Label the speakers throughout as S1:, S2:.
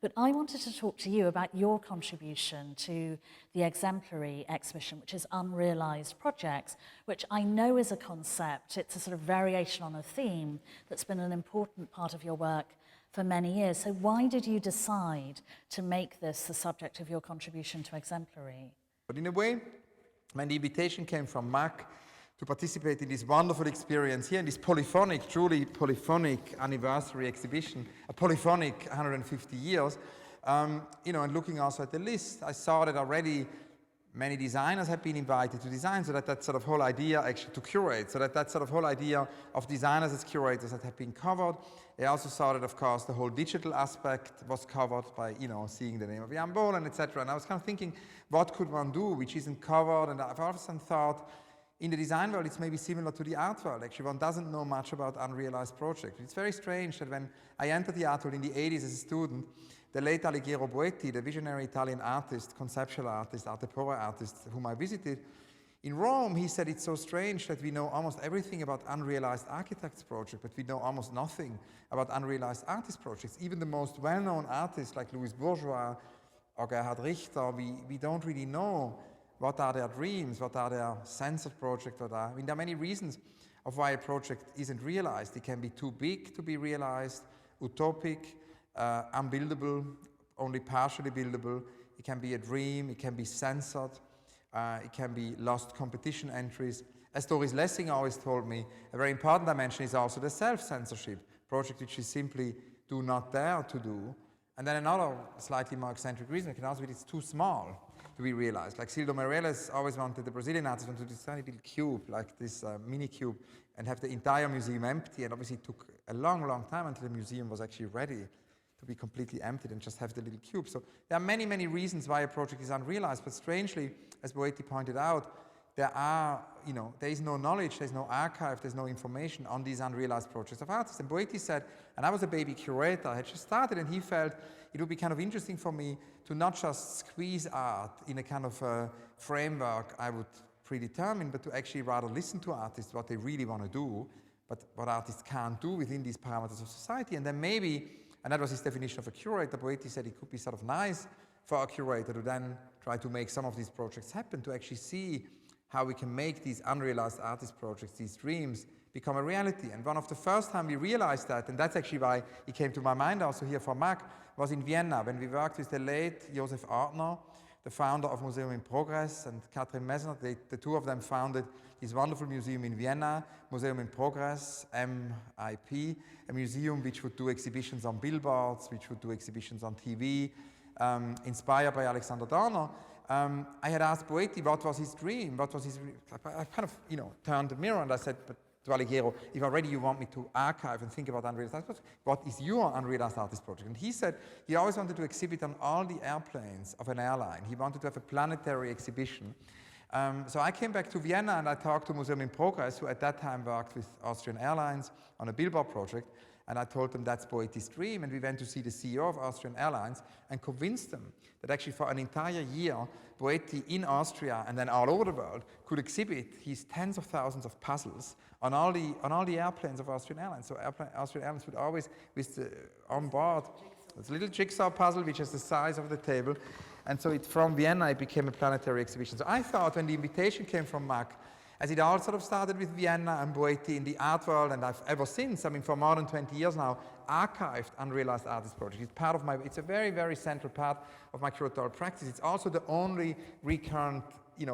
S1: But I wanted to talk to you about your contribution to the Exemplary exhibition, which is Unrealized Projects, which I know is a concept. It's a sort of variation on a theme that's been an important part of your work for many years. So why did you decide to make this the subject of your contribution to Exemplary?
S2: But in a way, when the invitation came from MAK to participate in this wonderful experience here in this polyphonic, truly polyphonic anniversary exhibition, a polyphonic 150 years, you know, and looking also at the list, I saw that already many designers have been invited to design, so that sort of whole idea actually to curate, so that sort of whole idea of designers as curators that have been covered. I also saw that, of course, the whole digital aspect was covered by, you know, seeing the name of Jan Bohlen, etc. And I was kind of thinking, what could one do which isn't covered? And I've often thought, in the design world, it's maybe similar to the art world. Actually, one doesn't know much about unrealized projects. It's very strange that when I entered the art world in the 80s as a student, the late Alighiero Boetti, the visionary Italian artist, conceptual artist, art deco artist, whom I visited, in Rome, he said it's so strange that we know almost everything about unrealized architects' projects, but we know almost nothing about unrealized artist projects. Even the most well-known artists like Louis Bourgeois or Gerhard Richter, we don't really know what are their dreams, what are their sense of project. I mean, there are many reasons of why a project isn't realized. It can be too big to be realized, utopic, unbuildable, only partially buildable. It can be a dream, it can be censored, it can be lost competition entries. As Doris Lessing always told me, a very important dimension is also the self-censorship, project which we simply do not dare to do. And then another slightly more eccentric reason can also be it's too small to be realized. Like Cildo Meirelles always wanted, the Brazilian artist wanted this tiny little cube, like this mini cube, and have the entire museum empty. And obviously it took a long, long time until the museum was actually ready to be completely emptied and just have the little cube. So there are many, many reasons why a project is unrealized. But strangely, as Boetti pointed out, there is no knowledge, there's no archive, there's no information on these unrealized projects of artists. And Boetti said, and I was a baby curator, I had just started, and he felt it would be kind of interesting for me to not just squeeze art in a kind of framework I would predetermine, but to actually rather listen to artists, what they really want to do, but what artists can't do within these parameters of society. And then maybe, and that was his definition of a curator, Boetti said it could be sort of nice for a curator to then try to make some of these projects happen, to actually see how we can make these unrealized artist projects, these dreams, become a reality. And one of the first time we realized that, and that's actually why it came to my mind also here for MAK, was in Vienna, when we worked with the late Josef Ortner, the founder of Museum in Progress, and Katrin Messner. The two of them founded this wonderful museum in Vienna, Museum in Progress, MIP, a museum which would do exhibitions on billboards, which would do exhibitions on TV, inspired by Alexander Dorner. I had asked Boetti what was his dream, I kind of, turned the mirror and I said, but to Alighiero, if already you want me to archive and think about unrealized artists, what is your unrealized artist project? And he said he always wanted to exhibit on all the airplanes of an airline. He wanted to have a planetary exhibition. So I came back to Vienna and I talked to Museum in Progress, who at that time worked with Austrian Airlines on a billboard project. And I told them that's Boetti's dream, and we went to see the CEO of Austrian Airlines and convinced them that actually for an entire year, Boetti in Austria and then all over the world could exhibit his tens of thousands of puzzles on all the airplanes of Austrian Airlines. So Austrian Airlines would always, on board, this little jigsaw puzzle which has the size of the table. And so from Vienna, it became a planetary exhibition. So I thought when the invitation came from MAK, as it all sort of started with Vienna and Boetti in the art world, and I've ever since, for more than 20 years now, archived unrealized artist projects. It's a very, very central part of my curatorial practice. It's also the only recurrent,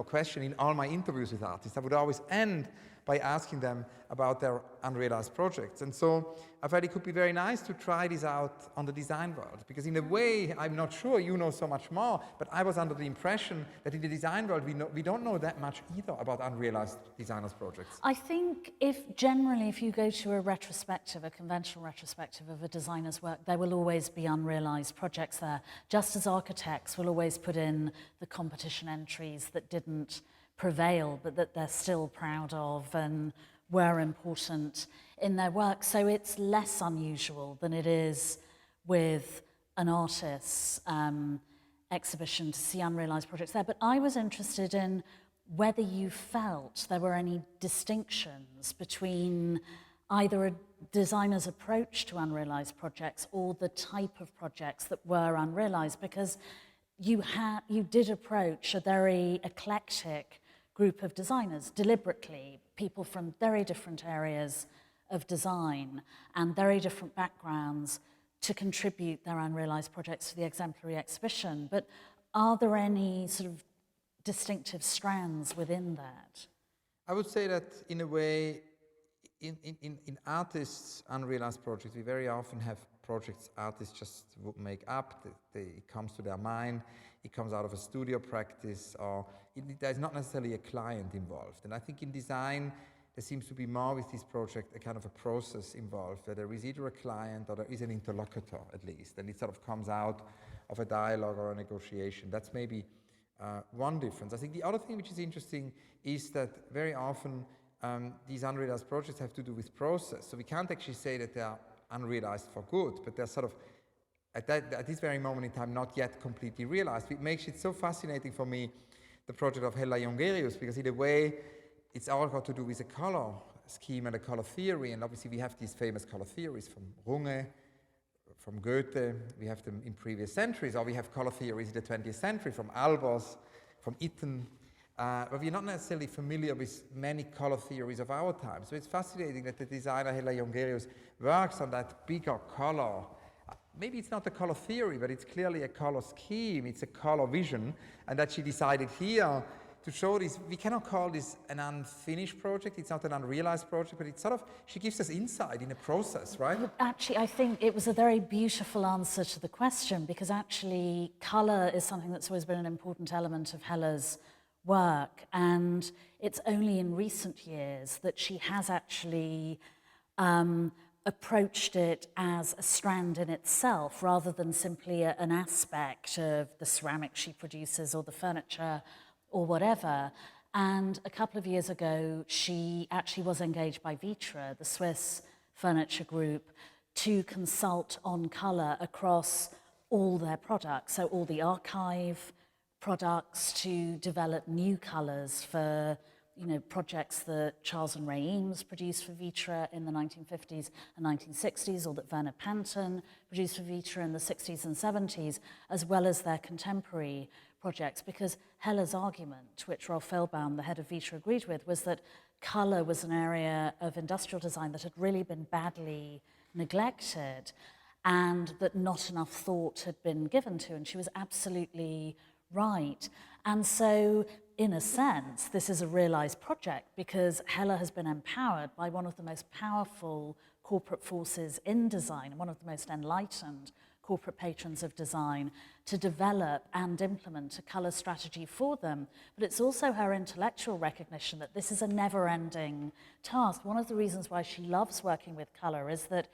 S2: question in all my interviews with artists. I would always end by asking them about their unrealized projects. And so I felt it could be very nice to try this out on the design world, because in a way, I'm not sure you know so much more, but I was under the impression that in the design world, we don't know that much either about unrealized designers' projects.
S1: I think if you go to a conventional retrospective of a designer's work, there will always be unrealized projects there, just as architects will always put in the competition entries that didn't prevail, but that they're still proud of and were important in their work. So it's less unusual than it is with an artist's exhibition to see unrealized projects there. But I was interested in whether you felt there were any distinctions between either a designer's approach to unrealized projects or the type of projects that were unrealized, because you did approach a very eclectic group of designers deliberately, people from very different areas of design and very different backgrounds to contribute their unrealized projects to the exemplary exhibition. But are there any sort of distinctive strands within that?
S2: I would say that in a way, in artists' unrealized projects, we very often have projects artists just would make up. It comes to their mind, it comes out of a studio practice, or there's not necessarily a client involved. And I think in design, there seems to be more with this project a kind of a process involved, where there is either a client or there is an interlocutor at least, and it sort of comes out of a dialogue or a negotiation. That's maybe one difference. I think the other thing which is interesting is that very often these unrealized projects have to do with process. So we can't actually say that they are unrealized for good, but they're sort of, at this very moment in time, not yet completely realized. It makes it so fascinating for me, the project of Hella Jongerius, because in a way, it's all got to do with a color scheme and a color theory. And obviously we have these famous color theories from Runge, from Goethe, we have them in previous centuries, or we have color theories in the 20th century from Albers, from Itten, but we're not necessarily familiar with many color theories of our time. So it's fascinating that the designer Hella Jongerius works on that bigger color. Maybe it's not a color theory, but it's clearly a color scheme, it's a color vision, and that she decided here to show this. We cannot call this an unfinished project, it's not an unrealized project, but it's sort of, she gives us insight in a process, right?
S1: Actually, I think it was a very beautiful answer to the question, because actually color is something that's always been an important element of Hella's work, and it's only in recent years that she has actually approached it as a strand in itself rather than simply an aspect of the ceramics she produces or the furniture or whatever. And a couple of years ago, she actually was engaged by Vitra, the Swiss furniture group, to consult on colour across all their products, so all the archive products, to develop new colours for projects that Charles and Ray Eames produced for Vitra in the 1950s and 1960s, or that Werner Panton produced for Vitra in the 60s and 70s, as well as their contemporary projects. Because Hella's argument, which Rolf Fehlbaum, the head of Vitra, agreed with, was that colour was an area of industrial design that had really been badly neglected and that not enough thought had been given to, and she was absolutely right. And so, in a sense, this is a realized project because Hella has been empowered by one of the most powerful corporate forces in design, and one of the most enlightened corporate patrons of design, to develop and implement a colour strategy for them. But it's also her intellectual recognition that this is a never-ending task. One of the reasons why she loves working with colour is that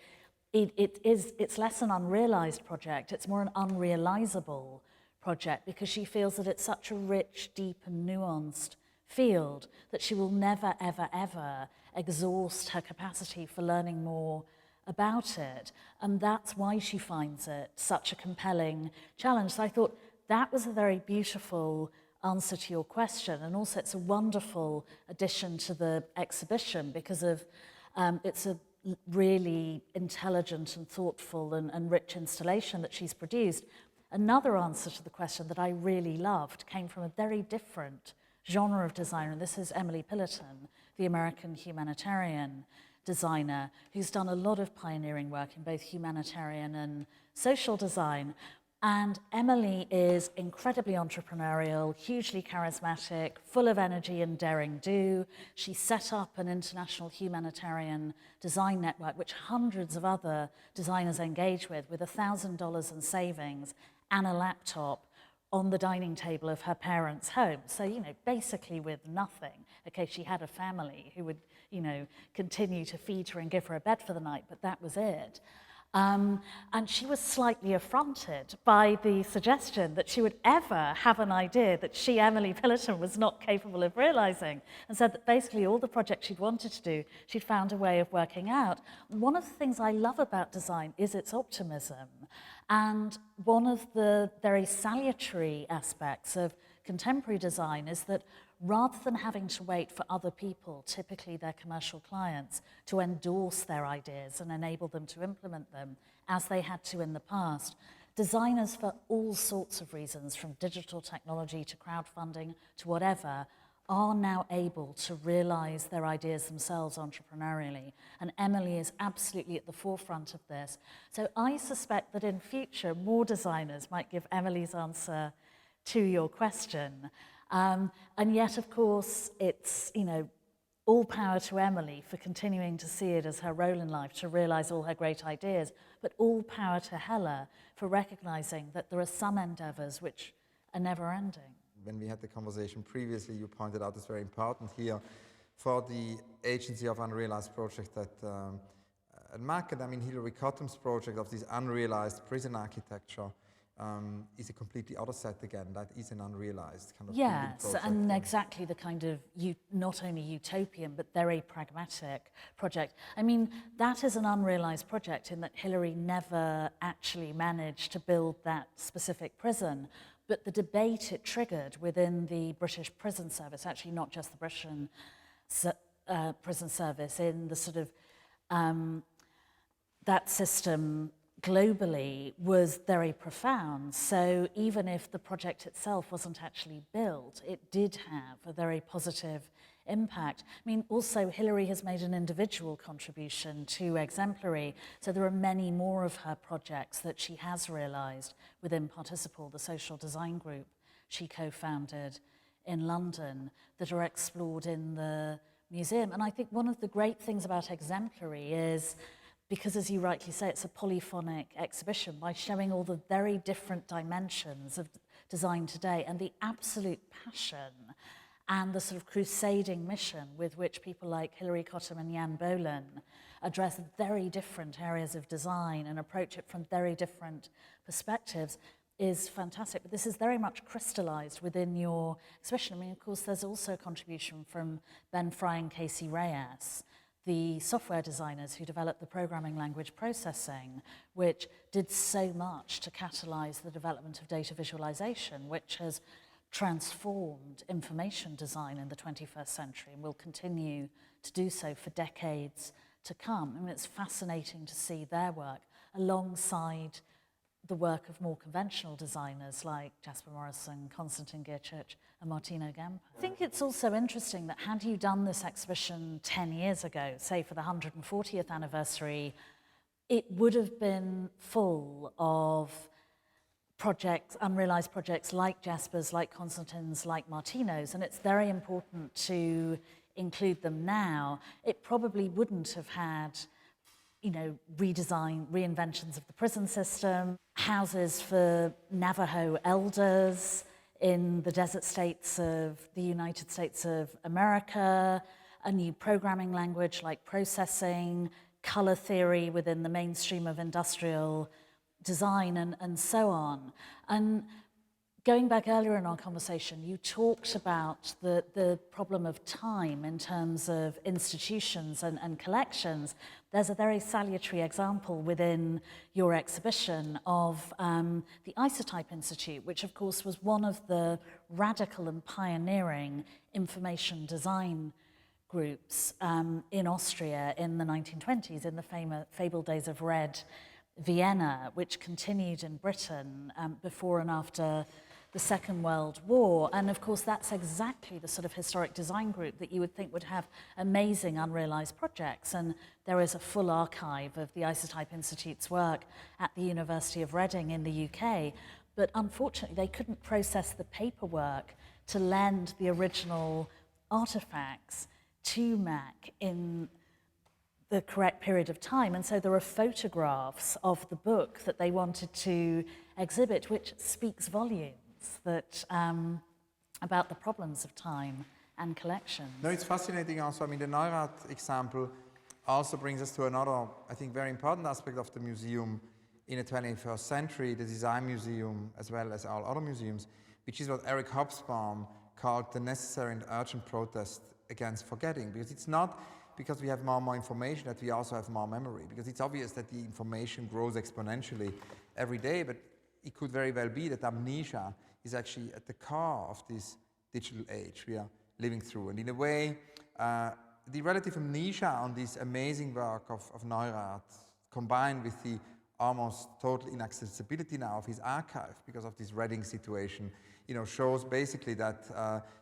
S1: it's less an unrealized project, it's more an unrealizable project, because she feels that it's such a rich, deep and nuanced field that she will never, ever, ever exhaust her capacity for learning more about it. And that's why she finds it such a compelling challenge. So I thought that was a very beautiful answer to your question. And also it's a wonderful addition to the exhibition because of it's a really intelligent and thoughtful and rich installation that she's produced. Another answer to the question that I really loved came from a very different genre of designer, and this is Emily Pillerton, the American humanitarian designer, who's done a lot of pioneering work in both humanitarian and social design. And Emily is incredibly entrepreneurial, hugely charismatic, full of energy and daring do. She set up an international humanitarian design network, which hundreds of other designers engage with $1,000 in savings and a laptop on the dining table of her parents' home. So, basically with nothing. Okay, she had a family who would, continue to feed her and give her a bed for the night, but that was it. And she was slightly affronted by the suggestion that she would ever have an idea that she, Emily Pillerton, was not capable of realizing, and said that basically all the projects she'd wanted to do, she'd found a way of working out. One of the things I love about design is its optimism. And one of the very salutary aspects of contemporary design is that rather than having to wait for other people, typically their commercial clients, to endorse their ideas and enable them to implement them as they had to in the past, designers, for all sorts of reasons, from digital technology to crowdfunding to whatever, are now able to realize their ideas themselves entrepreneurially. And Emily is absolutely at the forefront of this. So I suspect that in future, more designers might give Emily's answer to your question. And yet, of course, it's, you know, all power to Emily for continuing to see it as her role in life, to realize all her great ideas, but all power to Hella for recognizing that there are some endeavors which are never ending.
S2: When we had the conversation previously, you pointed out it's very important here for the Agency of Unrealized Projects that at MAK, I mean, Hilary Cotham's project of this unrealized prison architecture is a completely other set again. That is an unrealized kind of
S1: yes, and exactly the kind of not only utopian but very pragmatic project. I mean, that is an unrealized project in that Hilary never actually managed to build that specific prison, but the debate it triggered within the British prison service, actually not just the British prison service, in the sort of that system globally was very profound. So even if the project itself wasn't actually built, it did have a very positive impact. I mean, also Hilary has made an individual contribution to Exemplary, so there are many more of her projects that she has realized within Participle, the social design group she co-founded in London, that are explored in the museum. And I think one of the great things about Exemplary is, because as you rightly say, it's a polyphonic exhibition, by showing all the very different dimensions of design today and the absolute passion and the sort of crusading mission with which people like Hilary Cottam and Jan Bolen address very different areas of design and approach it from very different perspectives is fantastic. But this is very much crystallized within your exhibition. I mean, of course, there's also a contribution from Ben Fry and Casey Reyes, the software designers who developed the programming language processing, which did so much to catalyze the development of data visualization, which has transformed information design in the 21st century and will continue to do so for decades to come. I mean, it's fascinating to see their work alongside the work of more conventional designers like Jasper Morrison, Konstantin Gierchurch, and Martino Gamper. I think it's also interesting that had you done this exhibition 10 years ago, say for the 140th anniversary, it would have been full of projects, unrealized projects like Jasper's, like Konstantin's, like Martino's, and it's very important to include them now. It probably wouldn't have had, you know, reinventions of the prison system, houses for Navajo elders in the desert states of the United States of America, a new programming language like processing, color theory within the mainstream of industrial design, and so on. And going back earlier in our conversation, you talked about the problem of time in terms of institutions and collections. There's a very salutary example within your exhibition of the Isotype Institute, which of course was one of the radical and pioneering information design groups in Austria in the 1920s, in the fabled days of Red Vienna, which continued in Britain before and after the Second World War. And of course, that's exactly the sort of historic design group that you would think would have amazing unrealized projects. And there is a full archive of the Isotype Institute's work at the University of Reading in the UK. But unfortunately, they couldn't process the paperwork to lend the original artifacts to MAK in the correct period of time. And so there are photographs of the book that they wanted to exhibit, which speaks volumes that about the problems of time and collections.
S2: No, it's fascinating also. I mean, the Neurath example also brings us to another, I think, very important aspect of the museum in the 21st century, the design museum, as well as all other museums, which is what Eric Hobsbawm called the necessary and urgent protest against forgetting. Because it's not because we have more and more information that we also have more memory, because it's obvious that the information grows exponentially every day, but it could very well be that amnesia is actually at the core of this digital age. We are living through. And in a way, the relative amnesia on this amazing work of Neurath, combined with the almost total inaccessibility now of his archive because of this Reading situation, shows basically that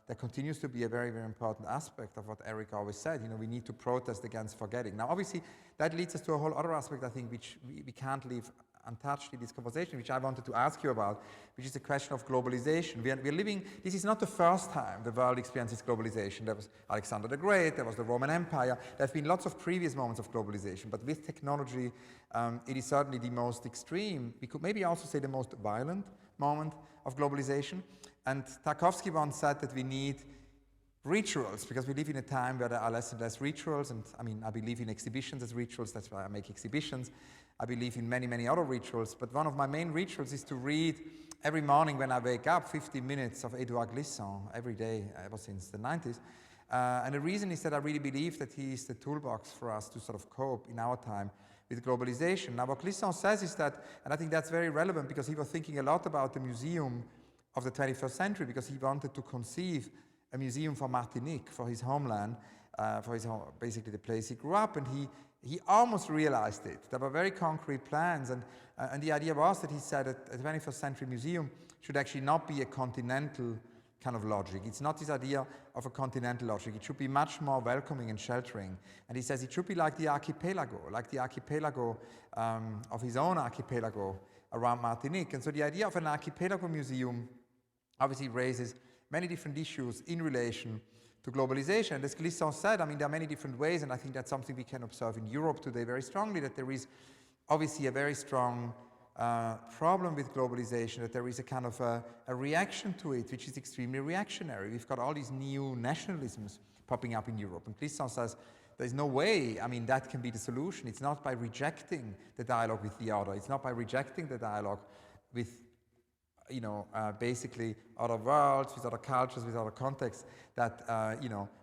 S2: there continues to be a very, very important aspect of what Eric always said. We need to protest against forgetting. Now, obviously, that leads us to a whole other aspect, I think, which we can't leave untouched in this conversation, which I wanted to ask you about, which is the question of globalization. We're living, this is not the first time the world experiences globalization. There was Alexander the Great, there was the Roman Empire, there have been lots of previous moments of globalization, but with technology, it is certainly the most extreme, we could maybe also say the most violent moment of globalization. And Tarkovsky once said that we need rituals, because we live in a time where there are less and less rituals, and I believe in exhibitions as rituals, that's why I make exhibitions. I believe in many, many other rituals, but one of my main rituals is to read every morning when I wake up 15 minutes of Edouard Glissant every day, ever since the 90s. And the reason is that I really believe that he is the toolbox for us to sort of cope in our time with globalization. Now, what Glissant says is that, and I think that's very relevant because he was thinking a lot about the museum of the 21st century, because he wanted to conceive a museum for Martinique, for his homeland, for his home, basically the place he grew up, and he almost realized it. There were very concrete plans, and the idea was that he said that a 21st century museum should actually not be a continental kind of logic. It's not this idea of a continental logic. It should be much more welcoming and sheltering. And he says it should be like the archipelago of his own archipelago around Martinique. And so the idea of an archipelago museum obviously raises many different issues in relation to globalization. And as Glissant said, there are many different ways, and I think that's something we can observe in Europe today very strongly, that there is obviously a very strong problem with globalization, that there is a kind of a reaction to it, which is extremely reactionary. We've got all these new nationalisms popping up in Europe, and Glissant says there's no way, that can be the solution. It's not by rejecting the dialogue with the other. It's not by rejecting the dialogue with basically other worlds, with other cultures, with other contexts, that,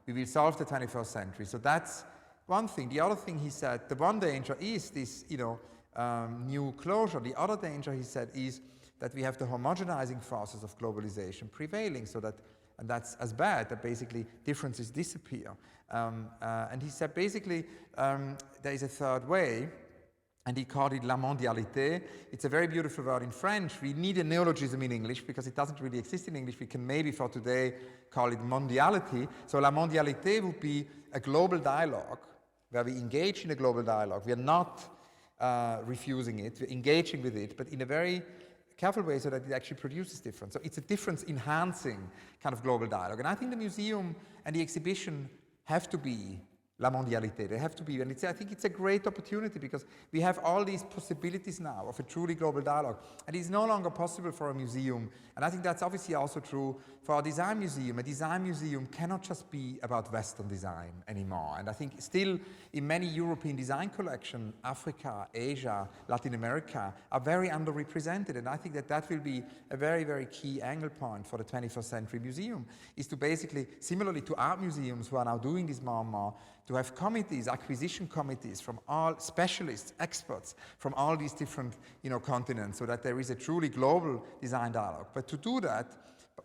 S2: we will solve the 21st century. So that's one thing. The other thing he said, the one danger is this, new closure. The other danger, he said, is that we have the homogenizing forces of globalization prevailing, so that, and that's as bad, that basically differences disappear. And he said, basically, there is a third way, and he called it la mondialité. It's a very beautiful word in French. We need a neologism in English because it doesn't really exist in English. We can maybe for today call it mondiality. So la mondialité would be a global dialogue where we engage in a global dialogue. We are not refusing it, we're engaging with it, but in a very careful way so that it actually produces difference. So it's a difference-enhancing kind of global dialogue. And I think the museum and the exhibition have to be la mondialité. They have to be, and I think it's a great opportunity because we have all these possibilities now of a truly global dialogue, and it's no longer possible for a museum. And I think that's obviously also true for a design museum. A design museum cannot just be about Western design anymore. And I think still in many European design collections, Africa, Asia, Latin America are very underrepresented. And I think that that will be a very, very key angle point for the 21st century museum, is to basically, similarly to art museums who are now doing this more and more, to have committees, acquisition committees from all specialists, experts from all these different continents, so that there is a truly global design dialogue. But to do that,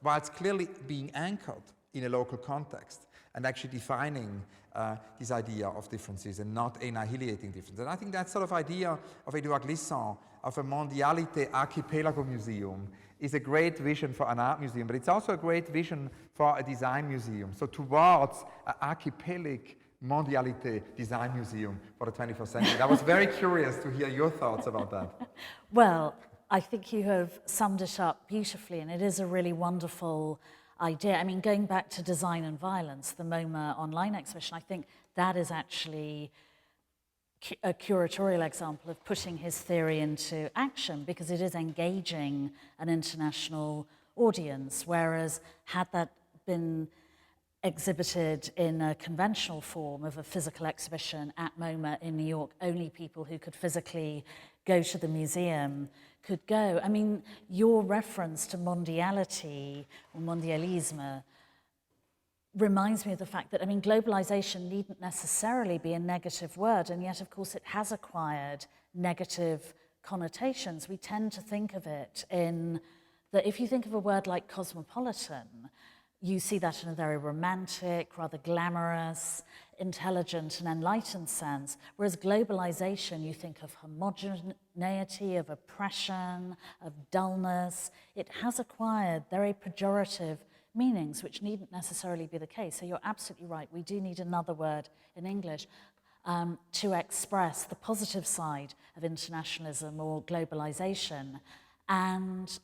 S2: whilst clearly being anchored in a local context and actually defining this idea of differences and not annihilating differences. And I think that sort of idea of Edouard Glissant, of a mondialité archipelago museum, is a great vision for an art museum, but it's also a great vision for a design museum. So towards an archipelagic mondialité design museum for the 21st century. I was very curious to hear your thoughts about that.
S1: Well, I think you have summed it up beautifully, and it is a really wonderful idea. I mean, going back to Design and Violence, the MoMA online exhibition, I think that is actually a curatorial example of putting his theory into action, because it is engaging an international audience, whereas had that been exhibited in a conventional form of a physical exhibition at MoMA in New York, only people who could physically go to the museum could go. I mean, your reference to mondiality or mondialisme reminds me of the fact that, I mean, globalization needn't necessarily be a negative word, and yet, of course, it has acquired negative connotations. We tend to think of it in that if you think of a word like cosmopolitan, you see that in a very romantic, rather glamorous, intelligent and enlightened sense, whereas globalization, you think of homogeneity, of oppression, of dullness. It has acquired very pejorative meanings, which needn't necessarily be the case. So you're absolutely right, we do need another word in English to express the positive side of internationalism or globalization, and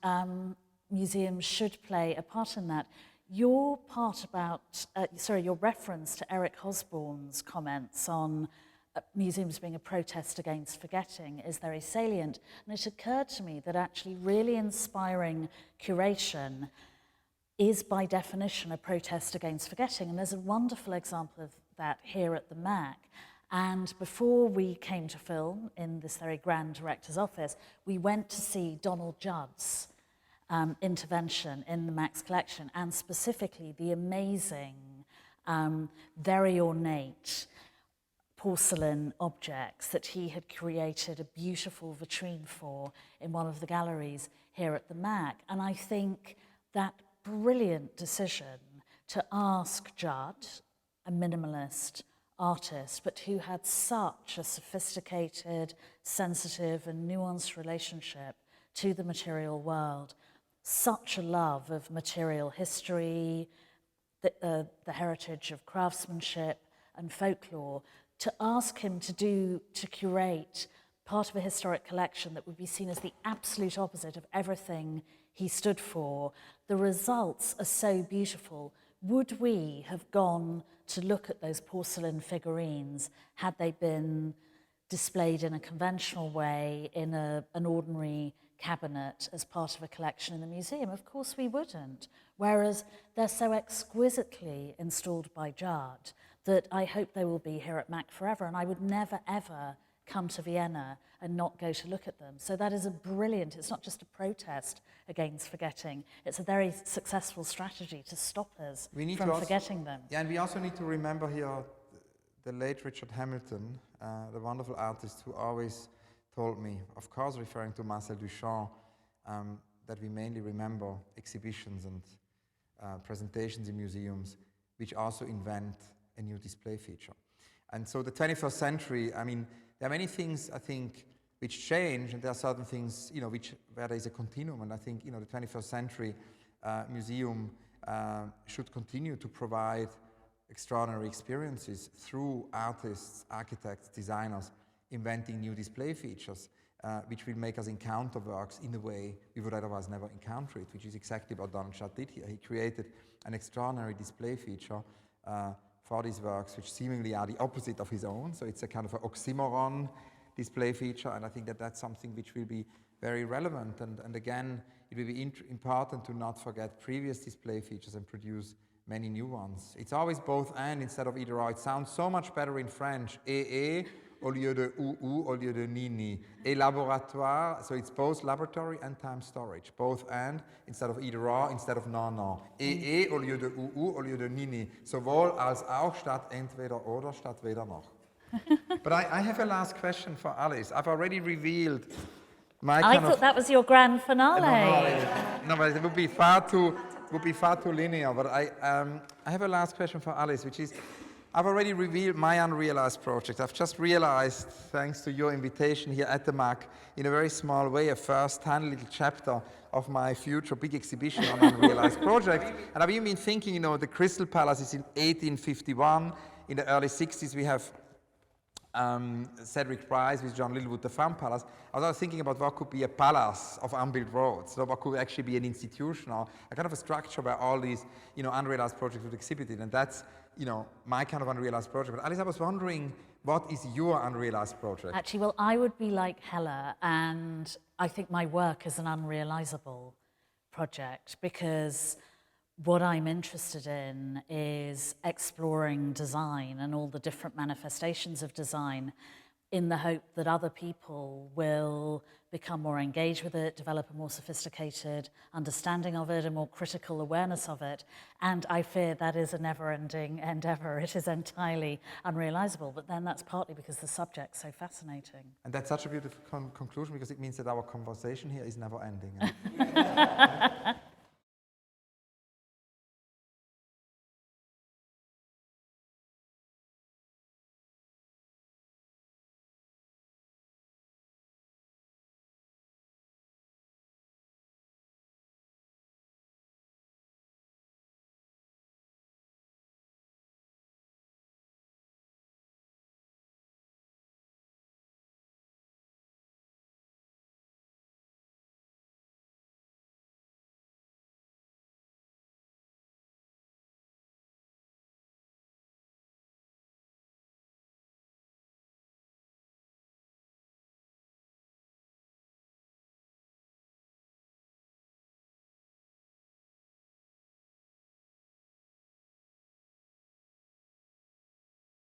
S1: museums should play a part in that. Your part about, your reference to Eric Hobsbawm's comments on museums being a protest against forgetting is very salient. And it occurred to me that actually really inspiring curation is by definition a protest against forgetting. And there's a wonderful example of that here at the MAK. And before we came to film in this very grand director's office, we went to see Donald Judd's intervention in the MAK's collection, and specifically the amazing, very ornate porcelain objects that he had created a beautiful vitrine for in one of the galleries here at the MAK. And I think that brilliant decision to ask Judd, a minimalist artist, but who had such a sophisticated, sensitive and nuanced relationship to the material world, such a love of material history, the heritage of craftsmanship and folklore, to ask him to curate part of a historic collection that would be seen as the absolute opposite of everything he stood for. The results are so beautiful. Would we have gone to look at those porcelain figurines had they been displayed in a conventional way in an ordinary cabinet as part of a collection in the museum? Of course we wouldn't. Whereas they're so exquisitely installed by Judd that I hope they will be here at MAK forever, and I would never ever come to Vienna and not go to look at them. So that is a brilliant, it's not just a protest against forgetting, it's a very successful strategy to stop us from forgetting them.
S2: Yeah, and we also need to remember here the late Richard Hamilton, the wonderful artist who always told me, of course referring to Marcel Duchamp, that we mainly remember exhibitions and presentations in museums which also invent a new display feature. And so the 21st century, I mean, there are many things, I think, which change, and there are certain things, you know, where there is a continuum, and I think, you know, the 21st century museum should continue to provide extraordinary experiences through artists, architects, designers, inventing new display features, which will make us encounter works in a way we would otherwise never encounter it, which is exactly what Donald Judd did here. He created an extraordinary display feature for these works, which seemingly are the opposite of his own. So it's a kind of an oxymoron display feature, and I think that that's something which will be very relevant. And again, it will be important to not forget previous display features and produce many new ones. It's always both and instead of either or. It sounds so much better in French. Et au lieu de ou au lieu de ni. Et laboratoire, so it's both laboratory and time storage. Both and instead of either or, instead of non. Et au lieu de ou au lieu de ni. Sowohl als auch statt entweder oder statt weder noch. But I have a last question for Alice. I've already revealed my
S1: I thought that was your grand finale.
S2: No, but it would be far too linear. But I have a last question for Alice, which is, I've already revealed my unrealized project. I've just realized, thanks to your invitation here at the MAK, in a very small way, a first tiny little chapter of my future big exhibition on unrealized projects. And I've even been thinking, you know, the Crystal Palace is in 1851. In the early 60s, we have Cedric Price with John Littlewood, the Farm Palace. I was thinking about what could be a palace of unbuilt roads, so what could actually be an institution or a kind of a structure where all these, you know, unrealized projects would exhibit it. And that's, you know, my kind of unrealized project. But Alice, I was wondering, what is your unrealized project?
S1: Actually, well, I would be like Hella, and I think my work is an unrealizable project because what I'm interested in is exploring design and all the different manifestations of design in the hope that other people will become more engaged with it, develop a more sophisticated understanding of it, a more critical awareness of it. And I fear that is a never-ending endeavor. It is entirely unrealizable, but then that's partly because the subject's so fascinating.
S2: And that's such a beautiful conclusion, because it means that our conversation here is never ending.